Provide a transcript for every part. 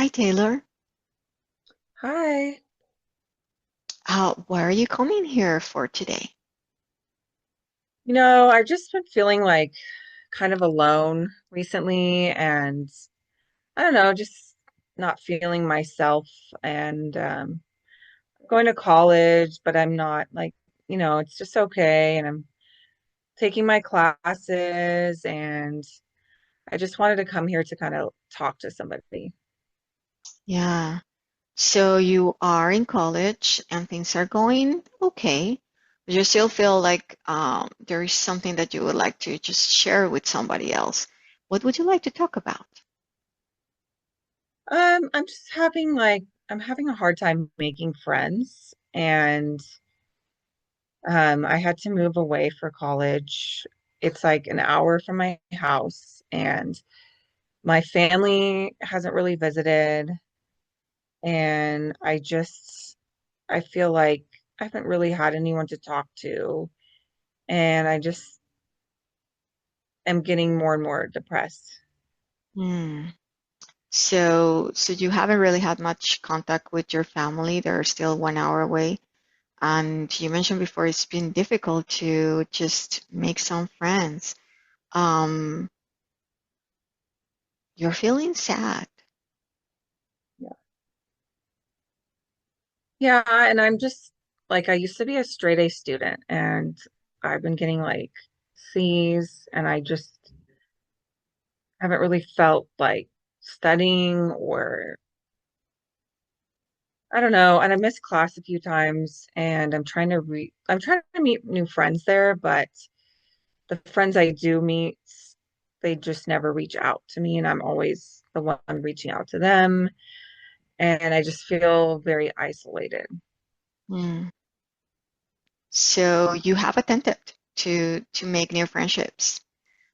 Hi, Taylor. Hi. What are you coming here for today? I've just been feeling like kind of alone recently, and I don't know, just not feeling myself. And going to college, but I'm not like, it's just okay. And I'm taking my classes, and I just wanted to come here to kind of talk to somebody. Yeah. So you are in college and things are going okay, but you still feel like there is something that you would like to just share with somebody else. What would you like to talk about? I'm just having like, I'm having a hard time making friends, and I had to move away for college. It's like an hour from my house, and my family hasn't really visited. And I feel like I haven't really had anyone to talk to. And I just am getting more and more depressed. Hmm. So you haven't really had much contact with your family. They're still 1 hour away. And you mentioned before it's been difficult to just make some friends. Um, you're feeling sad. Yeah. Yeah. And I'm just like, I used to be a straight A student, and I've been getting like C's, and I just haven't really felt like studying, or I don't know. And I missed class a few times, and I'm trying to meet new friends there, but the friends I do meet, they just never reach out to me, and I'm always the one reaching out to them, and I just feel very isolated. Hmm. So you have attempted to make new friendships,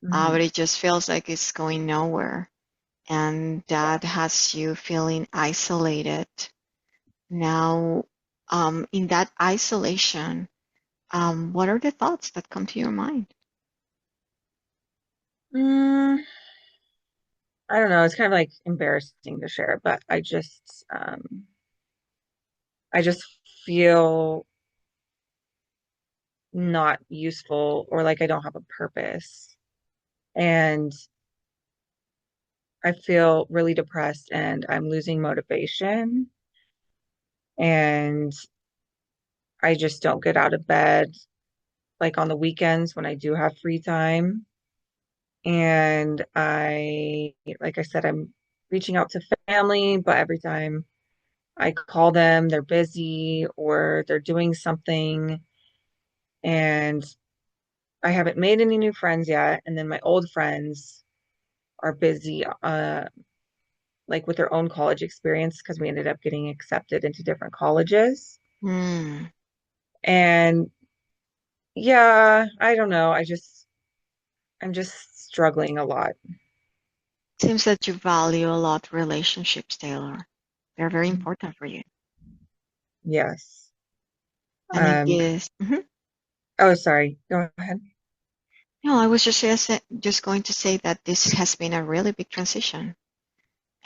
Mhm. but it just feels like it's going nowhere, and that has you feeling isolated. Now, in that isolation, what are the thoughts that come to your mind? Mm, I don't know. It's kind of like embarrassing to share, but I just feel not useful, or like I don't have a purpose. And I feel really depressed, and I'm losing motivation, and I just don't get out of bed like on the weekends when I do have free time. And like I said, I'm reaching out to family, but every time I call them, they're busy or they're doing something, and I haven't made any new friends yet. And then my old friends are busy, like with their own college experience, because we ended up getting accepted into different colleges. Hmm. And yeah, I don't know. I'm just struggling a lot. Seems that you value a lot relationships, Taylor. They're very important for you. Yes. And it Um, is. Mhm. oh, sorry. Go ahead. No, I was just going to say that this has been a really big transition,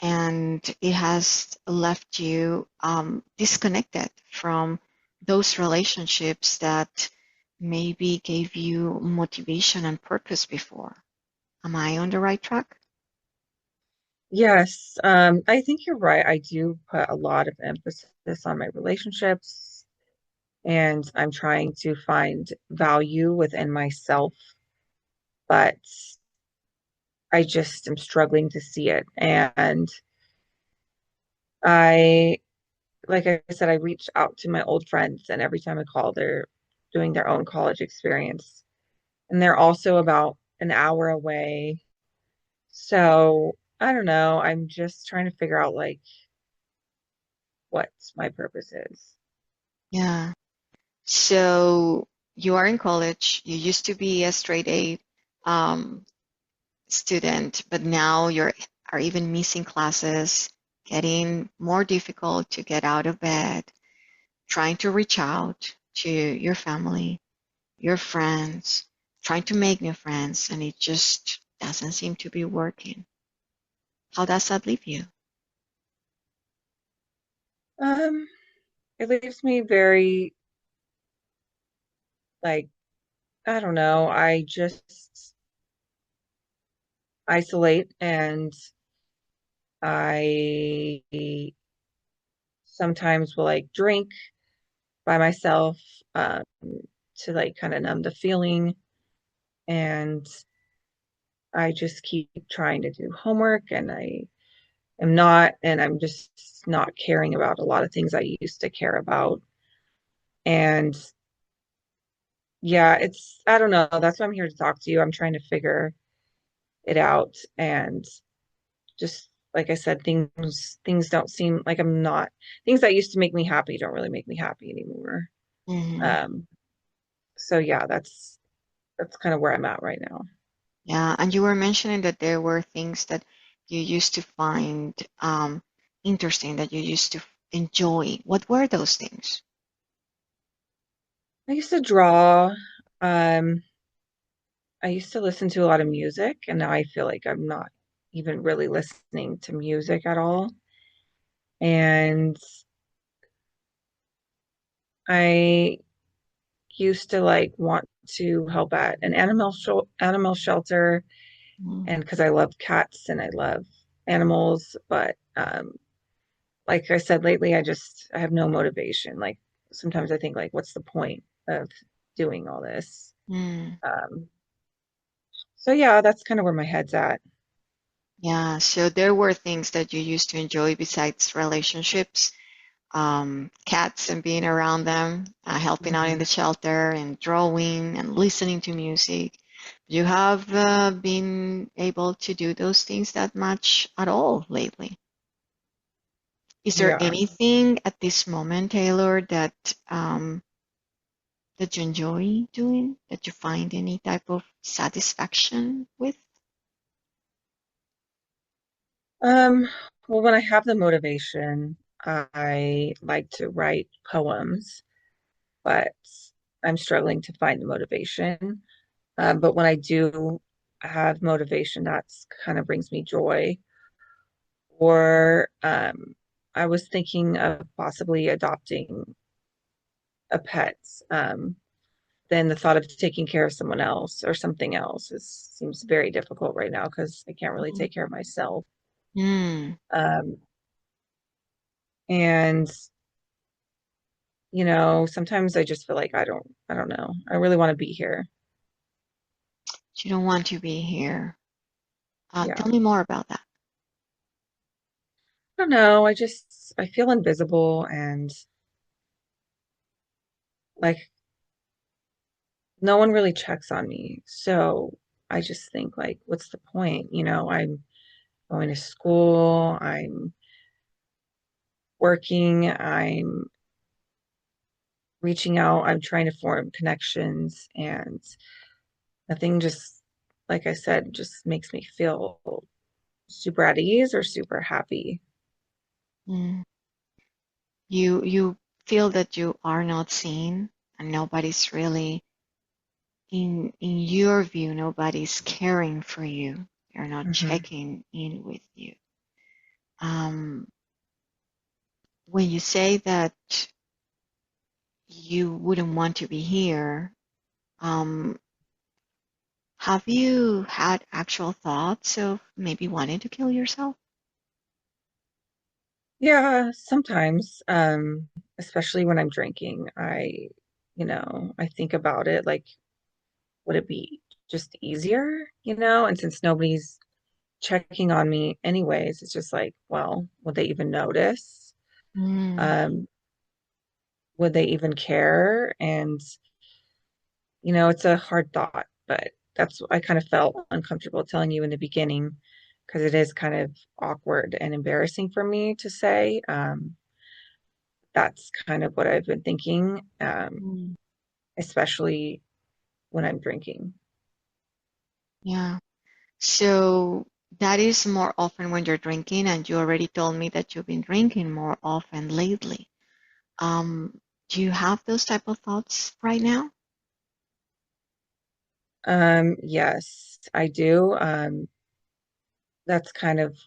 and it has left you disconnected from those relationships that maybe gave you motivation and purpose before. Am I on the right track? Yes, I think you're right. I do put a lot of emphasis on my relationships, and I'm trying to find value within myself, but I just am struggling to see it. And I, like I said, I reach out to my old friends, and every time I call, they're doing their own college experience, and they're also about an hour away. So I don't know. I'm just trying to figure out like what my purpose is. Yeah. So you are in college. You used to be a straight A um, student, but now you're are even missing classes, getting more difficult to get out of bed, trying to reach out to your family, your friends, trying to make new friends, and it just doesn't seem to be working. How does that leave you? Um, it leaves me very like, I don't know, I just isolate and I sometimes will like drink by myself um, to like kind of numb the feeling. And I just keep trying to do homework and I am not, and I'm just not caring about a lot of things I used to care about. And yeah, I don't know. That's why I'm here to talk to you. I'm trying to figure it out. And just like I said, things don't seem like I'm not, things that used to make me happy don't really make me happy anymore. Hmm. Um, so yeah, that's kind of where I'm at right now. Yeah, and you were mentioning that there were things that you used to find interesting, that you used to enjoy. What were those things? I used to draw. Um, I used to listen to a lot of music, and now I feel like I'm not even really listening to music at all. And I used to like want to help at an animal shelter, Mm. and because I love cats and I love animals, but like I said lately, I have no motivation. Like sometimes I think like, what's the point of doing all this? Mm. Um, so yeah, that's kind of where my head's at. Yeah, so there were things that you used to enjoy besides relationships, cats and being around them, helping out in Mhm. the shelter and drawing and listening to music. You have been able to do those things that much at all lately. Is there Yeah. anything at this moment, Taylor, that you enjoy doing, that you find any type of satisfaction with? Um, well, when I have the motivation, I like to write poems, but I'm struggling to find the motivation. But when I do have motivation, that's kind of brings me joy. Or I was thinking of possibly adopting a pet. Um, then the thought of taking care of someone else or something else seems very difficult right now because I can't really take care of myself. Mm. Um, and sometimes I just feel like I don't know. I really want to be here. You don't want to be here. Yeah. Tell me more about that. I don't know. I feel invisible and like no one really checks on me. So I just think like, what's the point? I'm going to school, I'm working, I'm reaching out, I'm trying to form connections, and nothing just, like I said, just makes me feel super at ease or super happy. Mm. You feel that you are not seen and nobody's really in your view, nobody's caring for you. They're not Hmm. checking in with you. Um, when you say that you wouldn't want to be here, um, have you had actual thoughts of maybe wanting to kill yourself? Yeah, sometimes, especially when I'm drinking, I think about it like, would it be just easier, And since nobody's checking on me anyways, it's just like, well, would they even notice? Mm. Um, would they even care? And, it's a hard thought, but I kind of felt uncomfortable telling you in the beginning because it is kind of awkward and embarrassing for me to say. That's kind of what I've been thinking, Mm. especially when I'm drinking. Yeah. So that is more often when you're drinking, and you already told me that you've been drinking more often lately. Um, do you have those type of thoughts right now? Yes, I do. That's kind of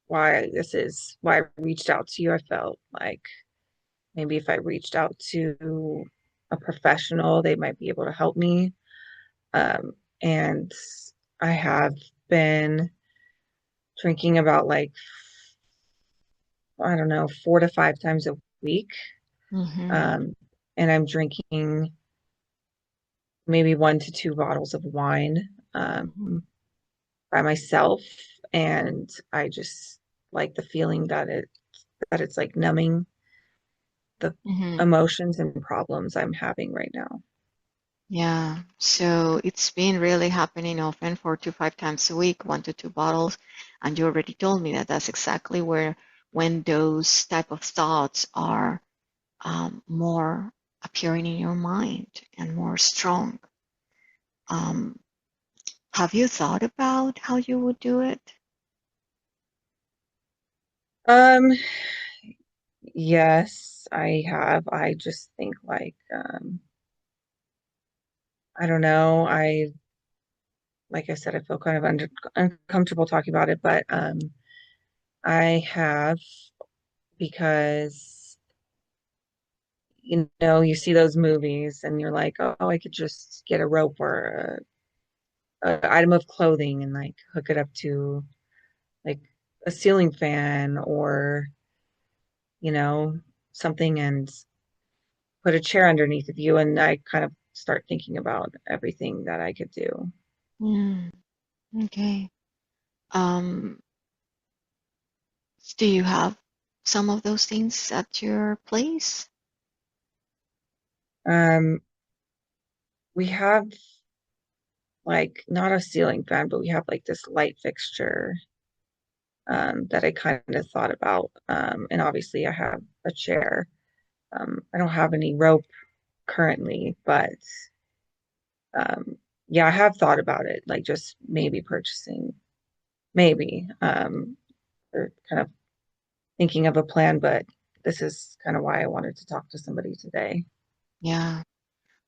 why I reached out to you. I felt like maybe if I reached out to a professional, they might be able to help me. And I have been drinking about like, I don't know, 4 to 5 times a week. Mm-hmm. Um, and I'm drinking maybe 1 to 2 bottles of wine Mm-hmm. by myself. And I just like the feeling that it's like numbing the Mm-hmm. emotions and problems I'm having right now. Yeah. So it's been really happening often, 4 to 5 times a week, 1 to 2 bottles. And you already told me that that's exactly where, when those type of thoughts are more appearing in your mind and more strong. Um, have you thought about how you would do it? Um, yes, I have. I just think like I don't know. I like I said, I feel kind of uncomfortable talking about it, but I have because you see those movies and you're like, oh, I could just get a rope or a item of clothing and like hook it up to like a ceiling fan or you know something and put a chair underneath of you, and I kind of start thinking about everything that I could do. Mm, okay. Um, do you have some of those things at your place? Um, we have like not a ceiling fan, but we have like this light fixture that I kind of thought about. And obviously, I have a chair. I don't have any rope currently, but um, yeah, I have thought about it, like just maybe purchasing, maybe, or kind of thinking of a plan, but this is kind of why I wanted to talk to somebody today. Yeah.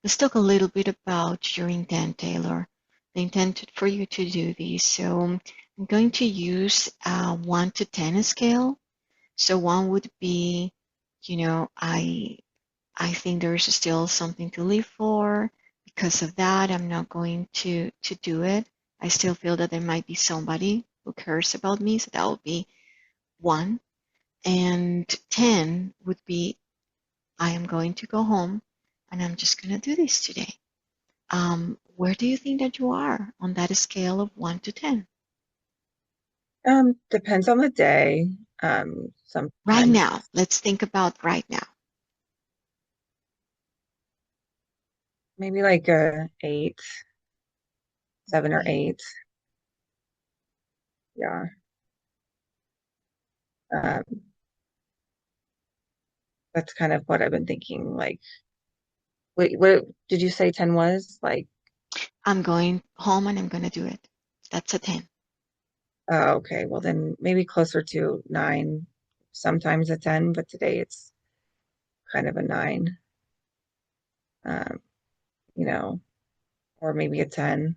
Let's talk a little bit about your intent, Taylor. The intent for you to do this. So I'm going to use a 1 to 10 scale. So one would be, I think there's still something to live for. Because of that, I'm not going to do it. I still feel that there might be somebody who cares about me. So that would be 1. And 10 would be, I am going to go home and I'm just going to do this today. Where do you think that you are on that scale of 1 to 10? Depends on the day. Right Sometimes now, let's think about right now. maybe like a eight, 7 or 8. Yeah. Um, that's kind of what I've been thinking. Like, wait, what did you say 10 was? Like, I'm going home and I'm going to do it. That's a 10. oh, okay, well then maybe closer to 9, sometimes a 10, but today it's kind of a 9. Um, you know, or maybe a 10.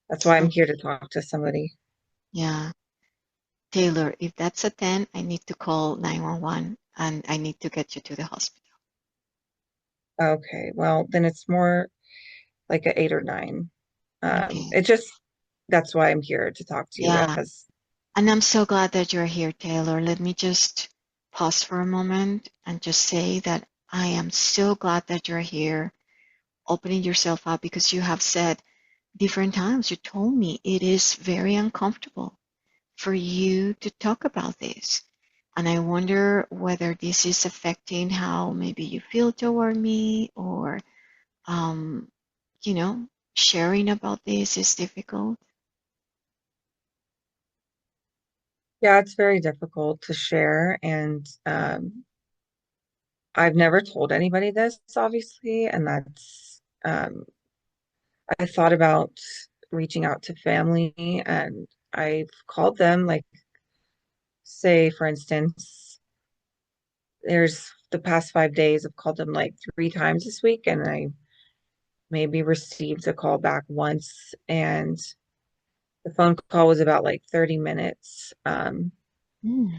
That's why I'm here to Okay. talk to somebody. Yeah. Taylor, if that's a 10, I need to call 911 and I need to get you to the hospital. Okay, well then it's more like a 8 or 9. Okay. It just that's why I'm here to talk to you Yeah. as And I'm so glad that you're here, Taylor. Let me just pause for a moment and just say that I am so glad that you're here, opening yourself up because you have said different times, you told me it is very uncomfortable for you to talk about this. And I wonder whether this is affecting how maybe you feel toward me or, um, you know, sharing about this is difficult. yeah, it's very difficult to share, and I've never told anybody this, obviously, and that's I thought about reaching out to family, and I've called them, like, say, for instance, there's the past 5 days, I've called them like 3 times this week, and I maybe received a call back once, and the phone call was about like 30 minutes. Mm,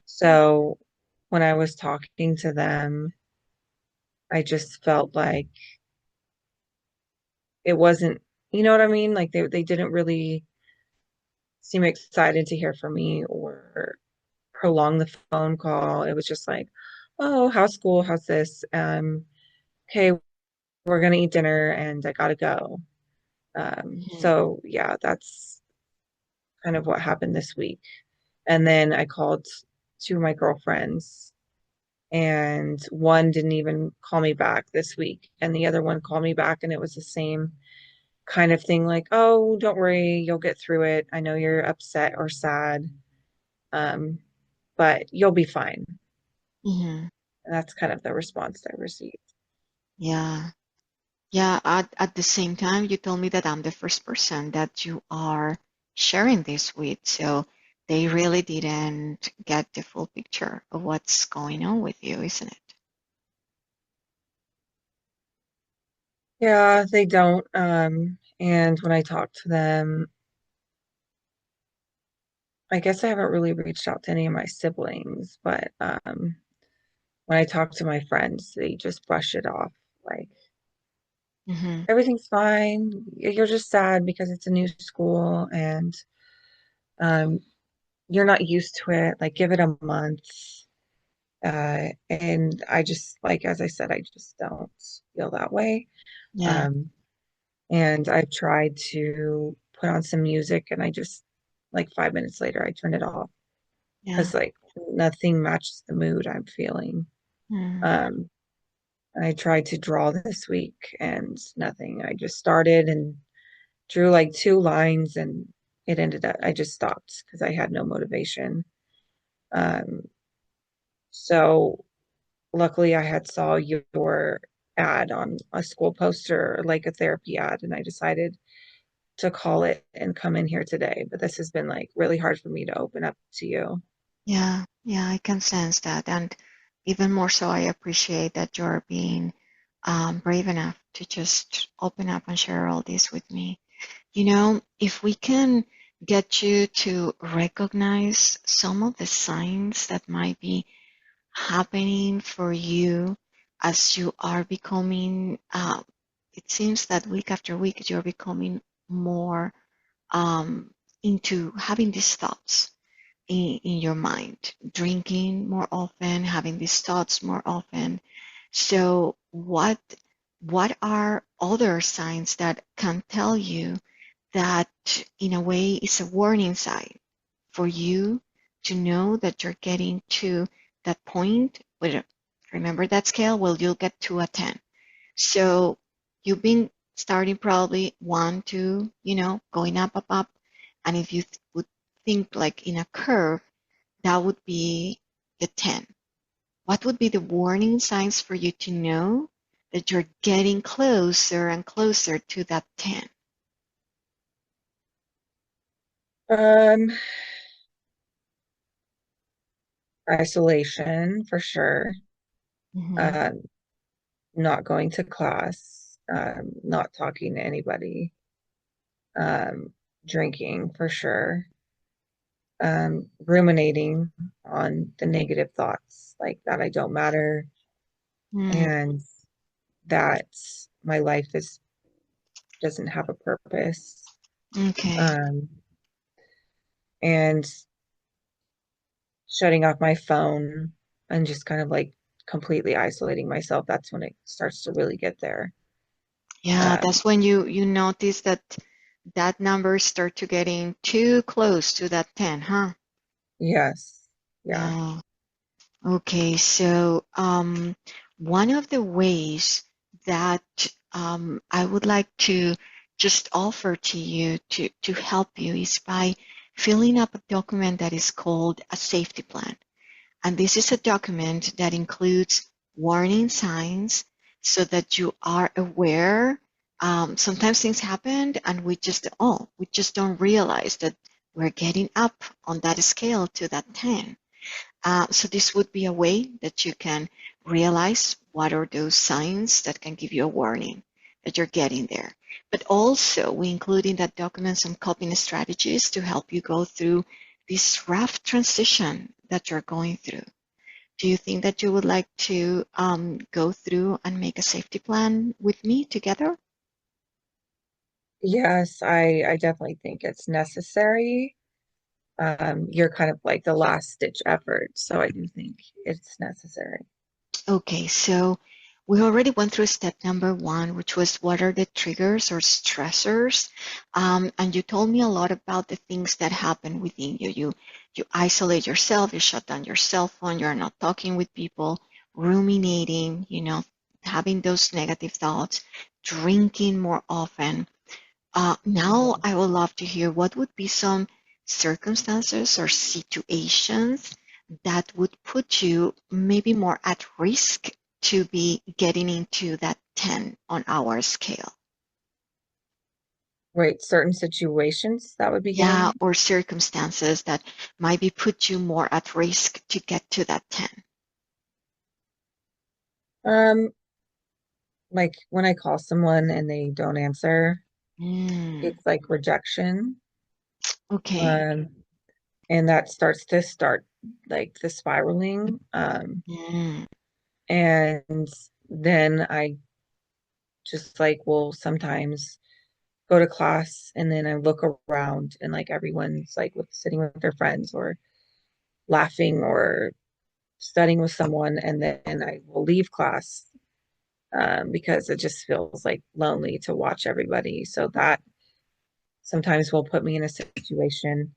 So when I was talking to them, I just felt like it wasn't, you know what I mean? Like they didn't really seem excited to hear from me or prolong the phone call. It was just like, oh, how's school? How's this? Okay, we're gonna eat dinner and I gotta go. Mhm. So yeah, that's kind of what happened this week. And then I called two of my girlfriends, and one didn't even call me back this week, and the other one called me back, and it was the same kind of thing, like, oh, don't worry, you'll get through it. I know you're upset or sad, um, but you'll be fine. Mhm. And that's kind of the response I received. Yeah. Yeah, at the same time, you told me that I'm the first person that you are sharing this with, so they really didn't get the full picture of what's going on with you, isn't it? Yeah, they don't. And when I talk to them, I guess I haven't really reached out to any of my siblings, but when I talk to my friends, they just brush it off. Like, Hmm. everything's fine. You're just sad because it's a new school and um, you're not used to it. Like, give it a month. And I just, like, as I said, I just don't feel that way. Yeah, Um, and I've tried to put on some music and I just, like, 5 minutes later, I turn it off yeah. because, like, nothing matches the mood I'm feeling. Mm, Um, I tried to draw this week and nothing. I just started and drew like two lines and it ended up, I just stopped because I had no motivation. Um, so luckily I had saw your ad on a school poster, like a therapy ad, and I decided to call it and come in here today. But this has been like really hard for me to open up to you. yeah, yeah, I can sense that. And even more so, I appreciate that you're being brave enough to just open up and share all this with me. You know, if we can get you to recognize some of the signs that might be happening for you as you are becoming, it seems that week after week you're becoming more um, into having these thoughts in your mind, drinking more often, having these thoughts more often. So what are other signs that can tell you that in a way is a warning sign for you to know that you're getting to that point where, remember that scale? Well, you'll get to a 10. So you've been starting probably one, two, going up, up, up. And if you would think like in a curve, that would be the 10. What would be the warning signs for you to know that you're getting closer and closer to that 10? Um, Isolation for sure. Mm-hmm. Um, not going to class, not talking to anybody, um, drinking for sure, ruminating on the negative thoughts, like that I don't matter Mm, and that my life is doesn't have a purpose. okay. Um, and shutting off my phone and just kind of like completely isolating myself. That's when it starts to really get there. Yeah, Um, that's when you notice that that numbers start to getting too close to that 10, huh? yes, yeah. Yeah. Okay, so one of the ways that I would like to just offer to you to help you is by filling up a document that is called a safety plan. And this is a document that includes warning signs so that you are aware. Sometimes things happen and we just don't realize that we're getting up on that scale to that 10. So this would be a way that you can realize what are those signs that can give you a warning that you're getting there. But also we include in that document some coping strategies to help you go through this rough transition that you're going through. Do you think that you would like to go through and make a safety plan with me together? Yes, I definitely think it's necessary. You're kind of like the last ditch effort, so I do think it's necessary. Okay, so we already went through step number one, which was what are the triggers or stressors? And you told me a lot about the things that happen within you. You isolate yourself, you shut down your cell phone, you're not talking with people, ruminating, having those negative thoughts, drinking more often. Now Mhm. I would love to hear what would be some circumstances or situations that would put you maybe more at risk to be getting into that 10 on our scale. Right, certain situations that would be Yeah, getting. or circumstances that might be put you more at risk to get to that 10. Um, like when I call someone and they don't answer, Mm, it's like rejection. okay. Um, and that starts like the spiraling. Mm, And then I just like will sometimes go to class and then I look around and like everyone's like sitting with their friends or laughing or studying with someone, and then I will leave class because it just feels like lonely to watch everybody. So that sometimes will put me in a situation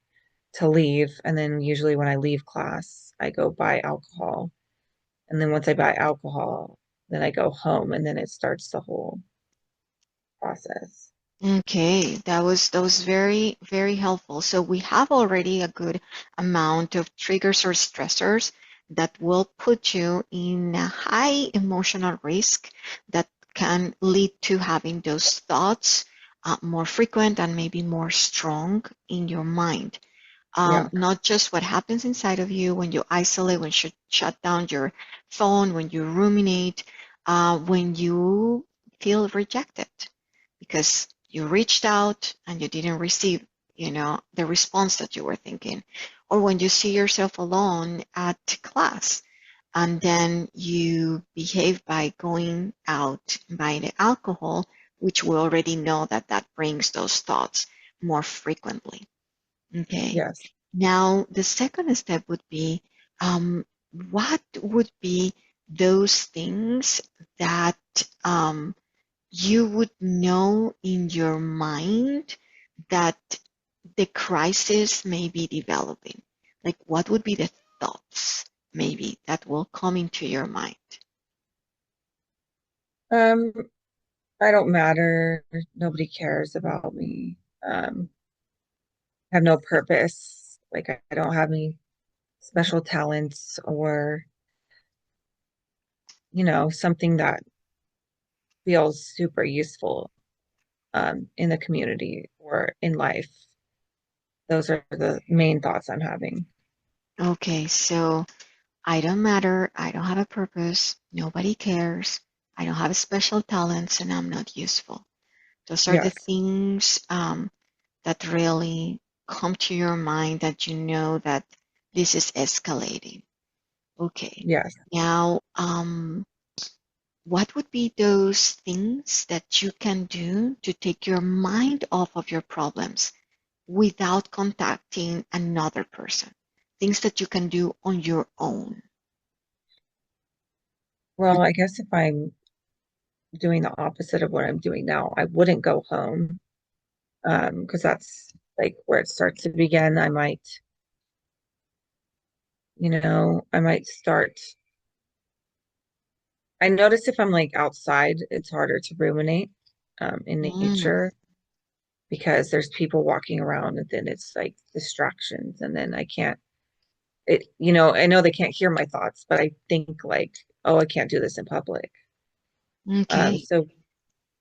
to leave. And then usually when I leave class, I go buy alcohol. And then once I buy alcohol, then I go home and then it starts the whole process. okay, that was very, very helpful. So we have already a good amount of triggers or stressors that will put you in a high emotional risk that can lead to having those thoughts more frequent and maybe more strong in your mind. Yeah. Not just what happens inside of you when you isolate, when you shut down your phone, when you ruminate, when you feel rejected because you reached out and you didn't receive, the response that you were thinking, or when you see yourself alone at class and then you behave by going out and buying the alcohol, which we already know that that brings those thoughts more frequently. Okay. Yes. Now, the second step would be what would be those things that you would know in your mind that the crisis may be developing? Like, what would be the thoughts maybe that will come into your mind? Um, I don't matter. Nobody cares about me. I have no purpose. Like I don't have any special talents or, something that feels super useful in the community or in life. Those are the main thoughts I'm having. Okay, so I don't matter. I don't have a purpose. Nobody cares. I don't have special talents and I'm not useful. Those are the Yes, things that really come to your mind that you know that this is escalating. Okay. yes. Now, what would be those things that you can do to take your mind off of your problems without contacting another person? Things that you can do on your own. Well, I guess if I'm doing the opposite of what I'm doing now, I wouldn't go home because that's like where it starts to begin. I might start. I notice if I'm like outside, it's harder to ruminate in Mm, nature because there's people walking around and then it's like distractions and then I can't I know they can't hear my thoughts, but I think like, oh, I can't do this in public. okay, So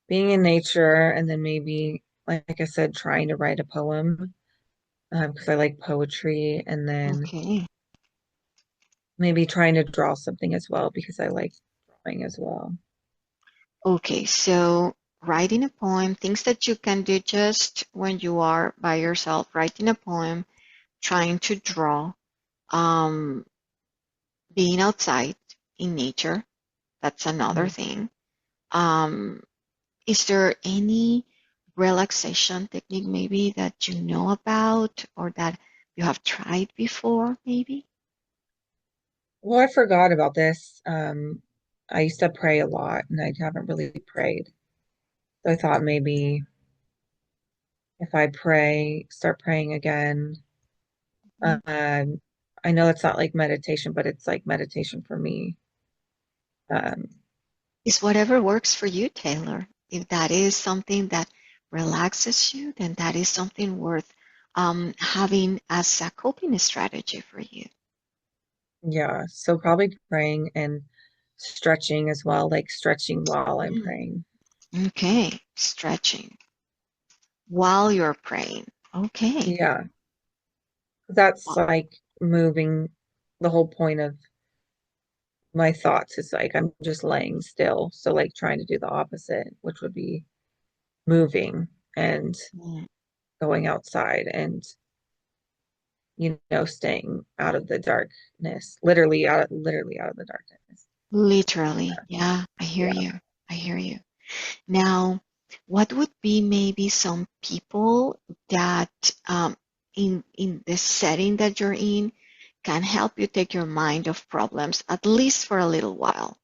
being in nature and then maybe, like I said, trying to write a poem because I like poetry, and then okay, maybe trying to draw something as well because I like drawing as well. okay. So, writing a poem, things that you can do just when you are by yourself, writing a poem, trying to draw. Um, being outside in nature, that's another Mhm. thing. Um, is there any relaxation technique maybe that you know about or that you have tried before, maybe? Well, I forgot about this. I used to pray a lot and I haven't really prayed. So I thought maybe if I start praying again, Mm. um, I know it's not like meditation, but it's like meditation for me. Um, It's whatever works for you, Taylor. If that is something that relaxes you, then that is something worth having as a coping strategy for you. yeah, so probably praying and stretching as well, like stretching while I'm Mm. praying. Okay, stretching while you're praying. Okay. Yeah, that's Well, like moving. The whole point of my thoughts is like I'm just laying still. So like trying to do the opposite, which would be moving and mm, going outside and staying out of the darkness, literally out of the darkness. literally, yeah, I hear Yeah. you. I hear you. Now, what would be maybe some people that in the setting that you're in can help you take your mind off problems at least for a little while?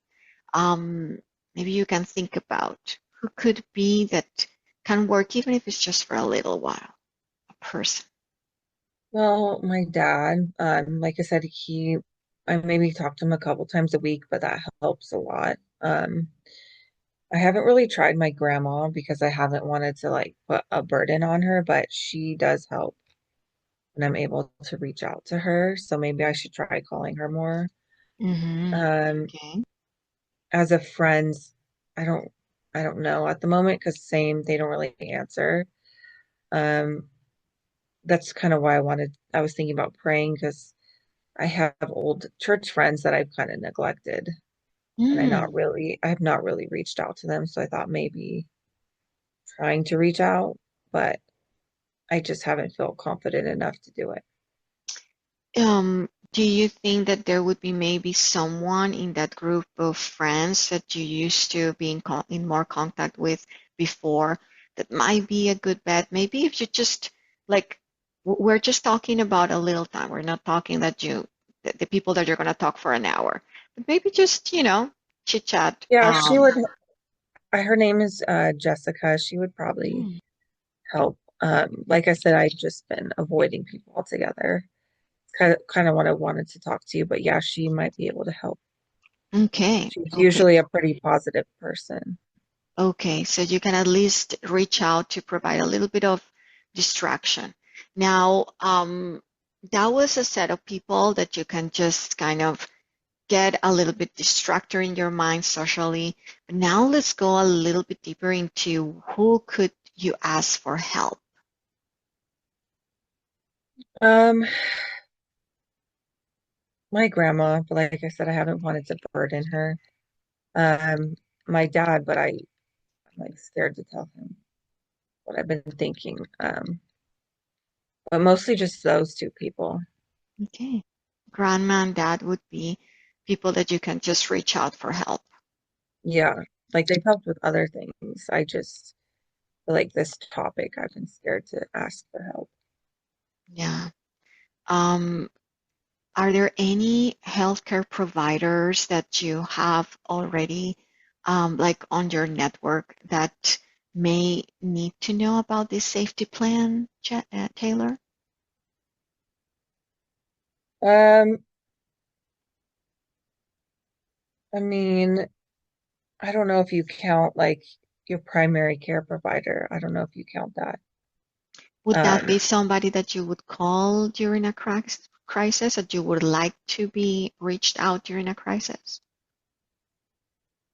Um, Maybe you can think about who could be that can work even if it's just for a little while, a person. Well, my dad, like I said, I maybe talk to him a couple times a week, but that helps a lot. I haven't really tried my grandma because I haven't wanted to like put a burden on her, but she does help when I'm able to reach out to her. So maybe I should try calling her more. Mm-hmm. Um, Okay. as a friend, I don't, I don't know at the moment because same, they don't really answer. Um, that's kind of why I was thinking about praying because I have old church friends that I've kind of neglected and Mm. I have not really reached out to them. So I thought maybe trying to reach out, but I just haven't felt confident enough to do it. Do you think that there would be maybe someone in that group of friends that you used to be in more contact with before that might be a good bet? Maybe if you just like, we're just talking about a little time. We're not talking that the people that you're going to talk for an hour, but maybe just, chit chat. Yeah, her name is Jessica. She would probably Mm, help. Like I said, I've just been avoiding people altogether. Kind of what I wanted to talk to you, but yeah, she might be able to help. okay, She's okay. usually a pretty positive person. Okay, so you can at least reach out to provide a little bit of distraction. Now, that was a set of people that you can just kind of get a little bit distracted in your mind socially. But now let's go a little bit deeper into who could you ask for help? Um, my grandma, but like I said, I haven't wanted to burden her. Um, my dad, but I'm like scared to tell him what I've been thinking. But mostly just those two people. Okay. Grandma and dad would be people that you can just reach out for help. Yeah, like they've helped with other things. I just feel like this topic, I've been scared to ask for help. Yeah. Um, Are there any healthcare providers that you have already, like on your network, that may need to know about this safety plan, Taylor? Um, I mean, I don't know if you count like your primary care provider. I don't know if you count that. Would that Um, be somebody that you would call during a crisis, that you would like to be reached out during a crisis?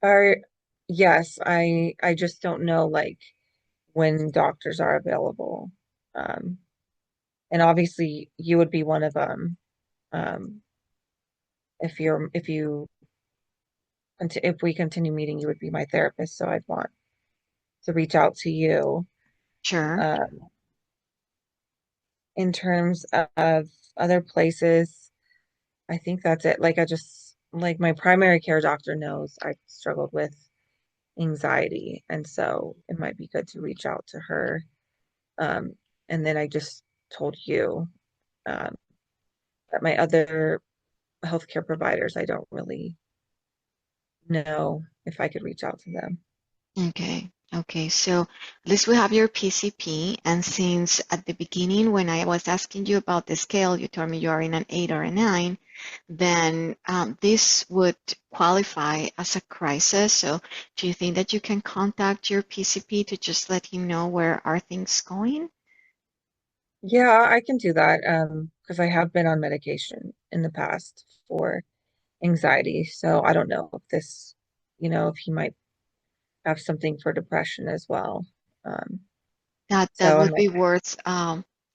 are yes, I just don't know like when doctors are available. Um, and obviously you would be one of them. Um, if we continue meeting, you would be my therapist, so I'd want to reach out to you. Sure. Um, in terms of other places, I think that's it. Like I just like my primary care doctor knows I struggled with anxiety, and so it might be good to reach out to her. Um, and then I just told you um, that my other healthcare providers, I don't really know if I could reach out to them. Okay. Okay. So at least we have your PCP. And since at the beginning, when I was asking you about the scale, you told me you are in an 8 or a 9, then this would qualify as a crisis. So do you think that you can contact your PCP to just let him know where are things going? Yeah, I can do that because I have been on medication in the past for anxiety. So I don't know if this, if he might have something for depression as well. Um, That so I'm would like, be worth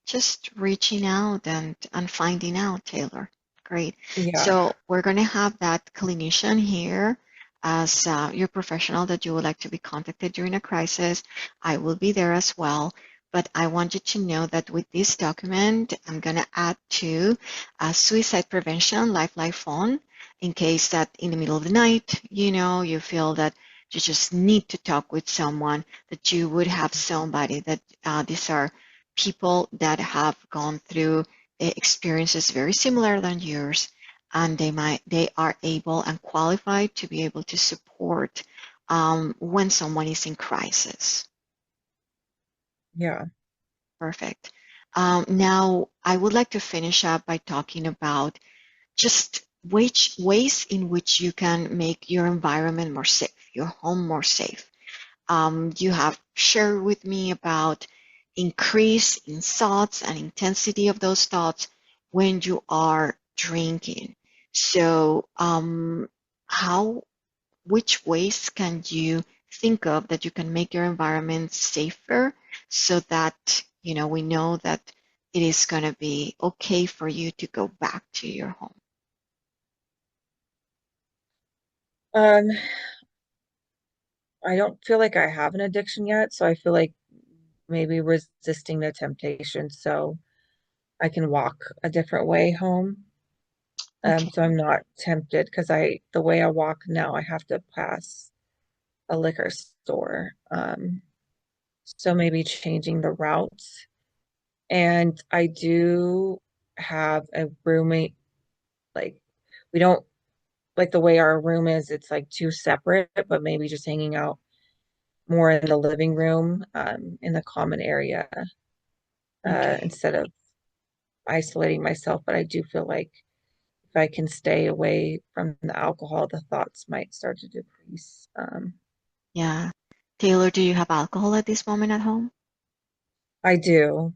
just reaching out and finding out, Taylor. Great. yeah, So we're going to have that clinician here as your professional that you would like to be contacted during a crisis. I will be there as well. But I want you to know that with this document, I'm going to add to suicide prevention lifeline phone in case that in the middle of the night, you feel that you just need to talk with someone, that you would have somebody that these are people that have gone through experiences very similar than yours, and they are able and qualified to be able to support when someone is in crisis. yeah. Perfect. Now, I would like to finish up by talking about just which ways in which you can make your environment more safe, your home more safe. You have shared with me about increase in thoughts and intensity of those thoughts when you are drinking. So, how, which ways can you think of that you can make your environment safer so that, we know that it is going to be okay for you to go back to your home? Um, I don't feel like I have an addiction yet, so I feel like maybe resisting the temptation so I can walk a different way home. Okay. So I'm not tempted because the way I walk now, I have to pass a liquor store. So maybe changing the routes. And I do have a roommate, like we don't like the way our room is, it's like two separate, but maybe just hanging out more in the living room, in the common area, Okay. instead of isolating myself. But I do feel like if I can stay away from the alcohol, the thoughts might start to decrease. Yeah. Taylor, do you have alcohol at this moment at home? I do.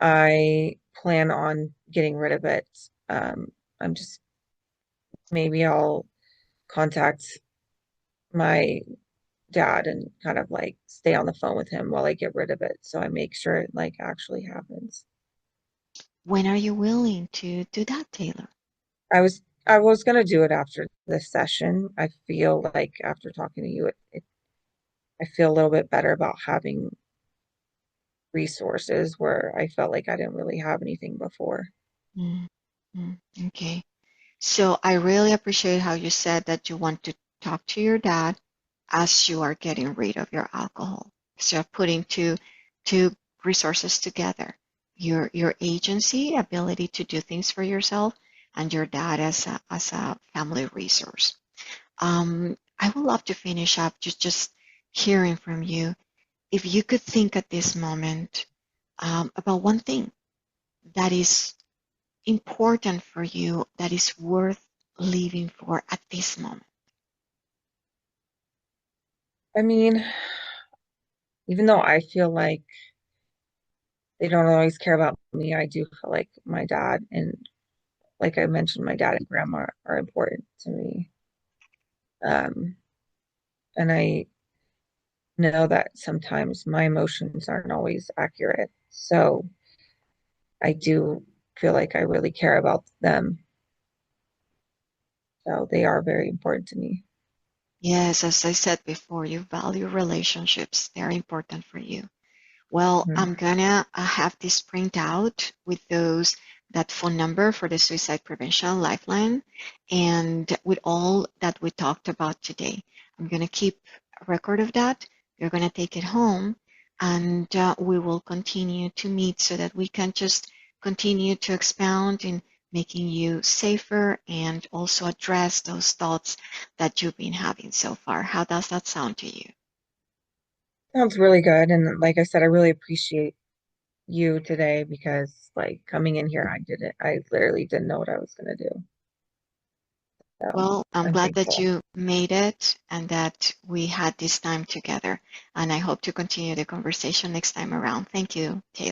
I plan on getting rid of it. I'm just maybe I'll contact my dad and kind of like stay on the phone with him while I get rid of it, so I make sure it like actually happens. When are you willing to do that, Taylor? I was gonna do it after this session. I feel like after talking to you, I feel a little bit better about having resources where I felt like I didn't really have anything before. Mm, okay. So I really appreciate how you said that you want to talk to your dad as you are getting rid of your alcohol. So you're putting two resources together. Your agency, ability to do things for yourself, and your dad as a family resource. I would love to finish up just hearing from you. If you could think at this moment about one thing that is important for you, that is worth living for at this moment. I mean, even though I feel like they don't always care about me, I do feel like my dad and like I mentioned, my dad and grandma are important to me. Um, and I know that sometimes my emotions aren't always accurate. So I do feel like I really care about them. So they are very important to me. Yes, as I said before, you value relationships. They're important for you. Well, Mhm. I'm gonna have this print out with those that phone number for the Suicide Prevention Lifeline. And with all that we talked about today, I'm going to keep a record of that. You're going to take it home, and we will continue to meet so that we can just continue to expound in making you safer and also address those thoughts that you've been having so far. How does that sound to you? Sounds really good. And like I said, I really appreciate you today because like coming in here, I literally didn't know what I was going to do. So Well, I'm I'm glad that thankful. you made it and that we had this time together. And I hope to continue the conversation next time around. Thank you, Taylor.